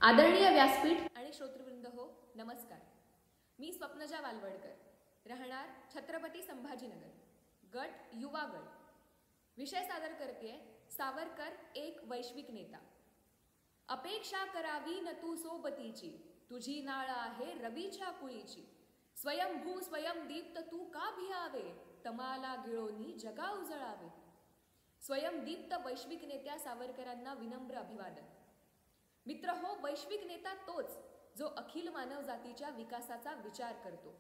आदरणीय व्यासपीठ आणि श्रोतृवृंद हो, नमस्कार. मी स्वप्नजा वालवडकर, राहणार छत्रपती संभाजीनगर, गट युवा गट. विषय सादर करतेय सावरकर एक वैश्विक नेता. अपेक्षा करावी न तू सोबतीची, तुझी नाळ आहे रवीच्या कुळीची. स्वयंभू स्वयंदीप्त तू का भियावे, तमाला गिळोनी जगा उजळावे. स्वयंदीप्त वैश्विक नेत्या सावरकरांना विनम्र अभिवादन. मित्र हो, वैश्विक नेता तोच जो अखिल मानव जातीच्या विकासाचा विचार करतो,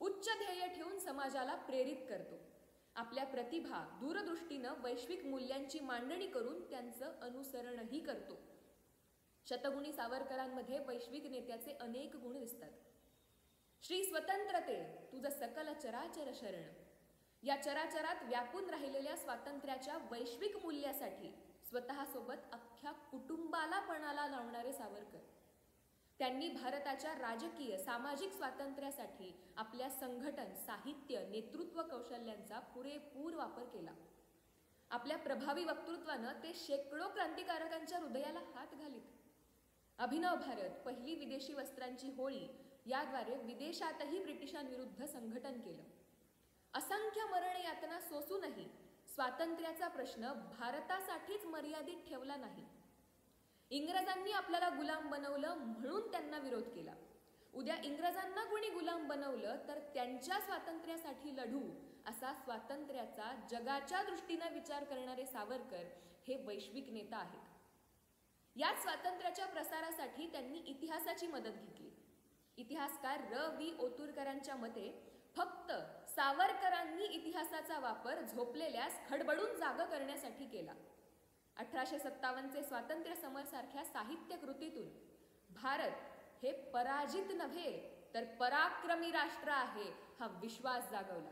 उच्च ध्येय ठेवून समाजाला प्रेरित करतो, आपल्या प्रतिभा दूरदृष्टीनं वैश्विक मूल्यांची मांडणी करून त्यांचं अनुसरणही करतो. शतगुणी सावरकरांमध्ये वैश्विक नेत्याचे अनेक गुण दिसतात. श्री स्वतंत्रते तुझ सकल चराचर शरण. या चराचरात व्यापून राहिलेल्या स्वातंत्र्याच्या वैश्विक मूल्यासाठी स्वतःसोबत अख्ख्या कुटुंबाला पणाला लावणारे सावरकर. त्यांनी भारताच्या राजकीय सामाजिक स्वातंत्र्यासाठी आपल्या संघटन, साहित्य, नेतृत्व कौशल्यांचा पुरेपूर वापर केला. आपल्या प्रभावी वक्तृत्वानं ते शेकडो क्रांतिकारकांच्या हृदयाला हात घालीत. अभिनव भारत, पहिली विदेशी वस्त्रांची होळी याद्वारे विदेशातही ब्रिटिशांविरुद्ध संघटन केलं. असंख्य मरण यातना सोसूनही स्वातंत्र्याचा प्रश्न भारतासाठीच मर्यादित ठेवला नाही. इंग्रजांनी आपल्याला गुलाम बनवलं म्हणून त्यांना विरोध केला. उद्या इंग्रजांना कोणी गुलाम बनवलं तर त्यांच्या स्वातंत्र्यासाठी लढू, असा स्वातंत्र्याचा जगाच्या दृष्टीनं विचार करणारे सावरकर हे वैश्विक नेता आहेत. याच स्वातंत्र्याच्या प्रसारासाठी त्यांनी इतिहासाची मदत घेतली. इतिहासकार र.वी. ओतूरकरांच्या मते फक्त सावरकरांनी इतिहासाचा वापर झोपलेल्यास खडबडून जाग करण्यासाठी केला. 1857चे स्वातंत्र्य समर सारख्या साहित्य कृतीतून भारत हे पराजित नव्हे तर पराक्रमी राष्ट्र आहे हा विश्वास जागवला.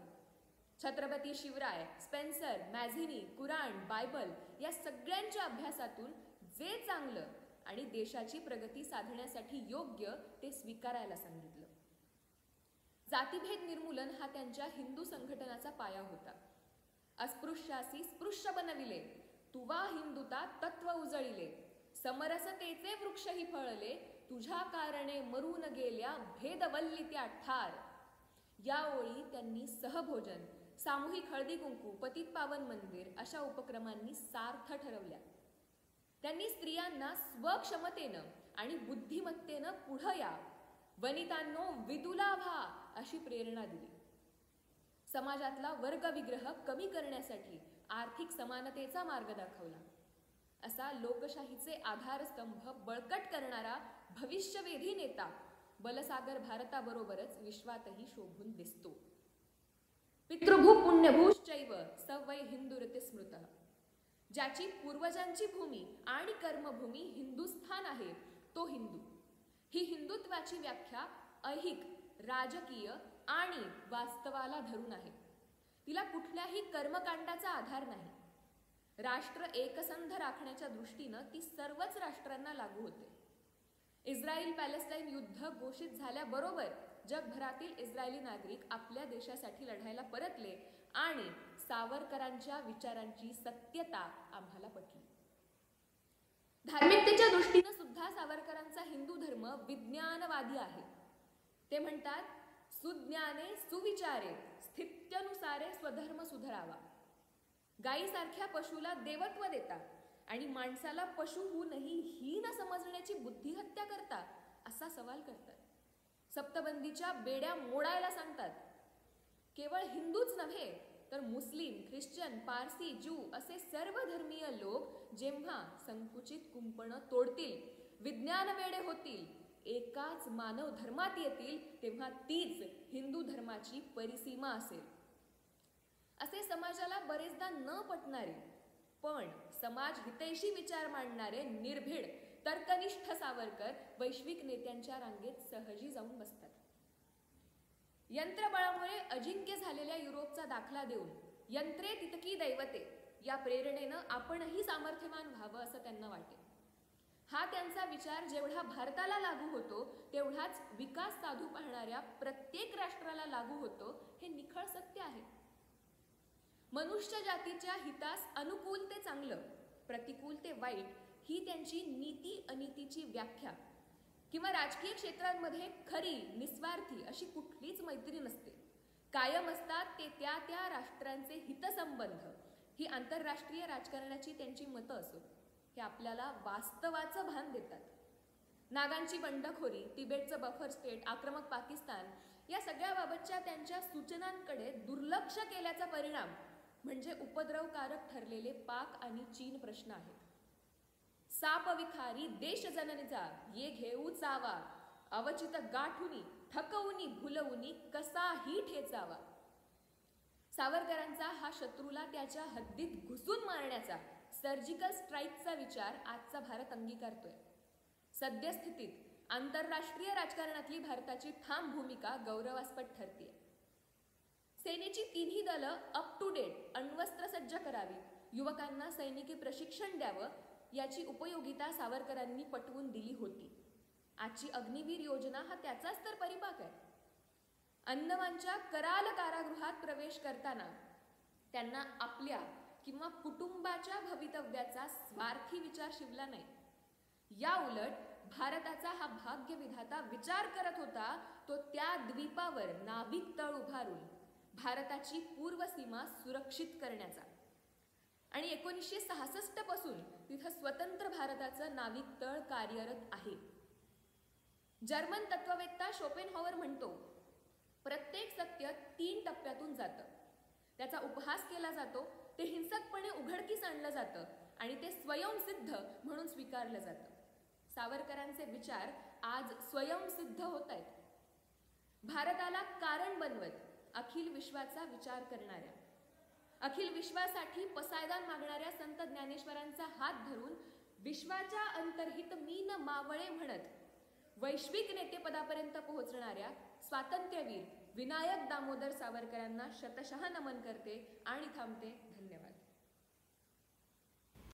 छत्रपती शिवराय, स्पेन्सर, मॅझिनी, कुराण, बायबल या सगळ्यांच्या अभ्यासातून जे चांगलं आणि देशाची प्रगती साधण्यासाठी योग्य ते स्वीकारायला सांगितलं. जातीभेद निर्मूलन हा त्यांच्या हिंदू संघटनाचा पाया होता. अस्पृश्यासी स्पृश्य बनविले, तुवा हिंदुता तत्व उजळिले. समरसतेचे वृक्षही फळले, तुझ्या कारणे मरून गेल्या भेदवल्ली त्या ठार. या ओळी त्यांनी सहभोजन, सामूहिक हळदी कुंकू, पतित पावन मंदिर अशा उपक्रमांनी सार्थ ठरवल्या. त्यांनी स्त्रियांना स्वक्षमतेनं आणि बुद्धिमत्तेनं पुढं या, वनितांनो विदुला व्हा अशी प्रेरणा दिली. समाजातला वर्गविग्रह कमी करण्यासाठी आर्थिक समानतेचा मार्ग दाखवला. असा लोकशाहीचे आधारस्तंभ बळकट करणारा भविष्यवेधी नेता बलसागर भारताबरोबरच विश्वातही शोभून दिसतो. पितृभू पुण्यभूश्चैव सवै हिंदुरते स्मृतः. ज्याची पूर्वजांची भूमी आणि कर्मभूमी हिंदुस्थान आहे तो हिंदू. ही हिंदुत्वाची व्याख्या ऐहिक, राजकीय आणि वास्तवाला धरून आहे. तिला कुठल्याही कर्मकांडाचा आधार नाही. राष्ट्र एकसंध राखण्याच्या दृष्टीनं ती सर्वच राष्ट्रांना लागू होते. इस्रायल पॅलेस्टाईन युद्ध घोषित झाल्याबरोबर जगभरातील इस्रायली नागरिक आपल्या देशासाठी लढायला परतले आणि सावरकरांच्या विचारांची सत्यता आम्हाला पटली. धार्मिकतेच्या दृष्टीनं सुद्धा सावरकरांचा हिंदू धर्म विज्ञानवादी आहे. ते म्हणतात, सुज्ञाने सुविचारे स्थित्यनुसारे स्वधर्म सुधरावा. गायीसारख्या पशुला देवत्व देता आणि माणसाला पशु होऊनही हीन समजण्याची बुद्धिहत्या करता असा सवाल करतात. सप्तबंदीच्या बेड्या मोडायला सांगतात. केवळ हिंदूच नव्हे तर मुस्लिम, ख्रिश्चन, पारसी, ज्यू असे सर्व धर्मीय लोक जेव्हा संकुचित कुंपणं तोडतील, विज्ञान वेडे होतील, एकाच मानव धर्मात येतील, तेव्हा तीच हिंदू धर्माची परिसीमा असेल. असे समाजाला बरेचदा न पटणारे पण समाज हितैषी विचार मांडणारे निर्भीड, तर्कनिष्ठ सावरकर वैश्विक नेत्यांच्या रांगेत सहजी जाऊन बसतात. यंत्रबळामुळे अजिंक्य झालेल्या युरोपचा दाखला देऊन यंत्रे तितकी दैवते या प्रेरणेनं आपणही सामर्थ्यवान व्हावं असं त्यांना वाटे. हा त्यांचा विचार जेवढा भारताला लागू होतो तेवढाच विकास साधू पाहणाऱ्या प्रत्येक राष्ट्राला लागू होतो हे निखळ सत्य आहे. मनुष्य जातीच्या हितास अनुकूल ते चांगलं, प्रतिकूल ते वाईट ही त्यांची नीती अनीतीची व्याख्या किंवा राजकीय क्षेत्रांमध्ये खरी निस्वार्थी अशी कुठलीच मैत्री नसते. कायम असतात ते त्या त्या राष्ट्रांचे हितसंबंध. ही आंतरराष्ट्रीय राजकारणाची त्यांची मतं असो, हे आपल्याला वास्तवाचं भान देतात. नागांची बंडखोरी, तिबेटचं बफर स्टेट, आक्रमक पाकिस्तान या सगळ्याबाबतच्या त्यांच्या सूचनांकडे दुर्लक्ष केल्याचा परिणाम म्हणजे उपद्रवकारक ठरलेले पाक आणि चीन प्रश्न आहेत. साप विखारी देश जननीचा ये घेऊ चावा, अवचित गाठुनी ठकवुनी भुलवुनी कसाही ठेचावा. सावरकरांचा हा शत्रूला त्याच्या हद्दीत घुसून मारण्याचा सर्जिकल स्ट्राईकचा विचार आजचा भारत अंगीकारतोय. सद्यस्थितीत आंतरराष्ट्रीय राजकारणातली भारताची ठाम भूमिका गौरवास्पद ठरते. सेनेची तिन्ही दलं अप टू डेट अण्वस्त्र सज्ज करावी, युवकांना सैनिकी प्रशिक्षण द्यावं याची उपयोगिता सावरकरांनी पटवून दिली होती. आजची अग्निवीर योजना हा त्याचाच तर परिपाक आहे. अंदमानच्या कराल कारागृहात प्रवेश करताना त्यांना आपल्या किंवा कुटुंबाच्या भवितव्याचा स्वार्थी विचार शिवला नाही. या उलट भारताचा हा भाग्यविधाता विचार करत होता तो त्या द्वीपावर नाविक तळ उभारून भारताची पूर्व सीमा सुरक्षित करण्याचा. आणि 1966 पासून तिथं स्वतंत्र भारताचं नाविक तळ कार्यरत आहे. जर्मन तत्ववेत्ता शोपेनहॉवर म्हणतो, प्रत्येक सत्य 3 टप्प्यातून जातं. त्याचा उपहास केला जातो, ते हिंसकपणे उघडकीस आणलं जातं आणि ते स्वयंसिद्ध म्हणून स्वीकारलं जातं. सावरकरांचे विचार आज स्वयंसिद्ध होत आहेत. भारताला कारण बनवत अखिल विश्वाचा विचार करणाऱ्या, अखिल विश्वासाठी पसायदान मागणाऱ्या संत ज्ञानेश्वरांचा हात धरून विश्वाच्या अंतर्हित मीन मावळे म्हणत वैश्विक नेतेपदापर्यंत पोहोचणाऱ्या स्वातंत्र्यवीर विनायक दामोदर सावरकरांना शतशः नमन करते आणि थांबते. धन्यवाद.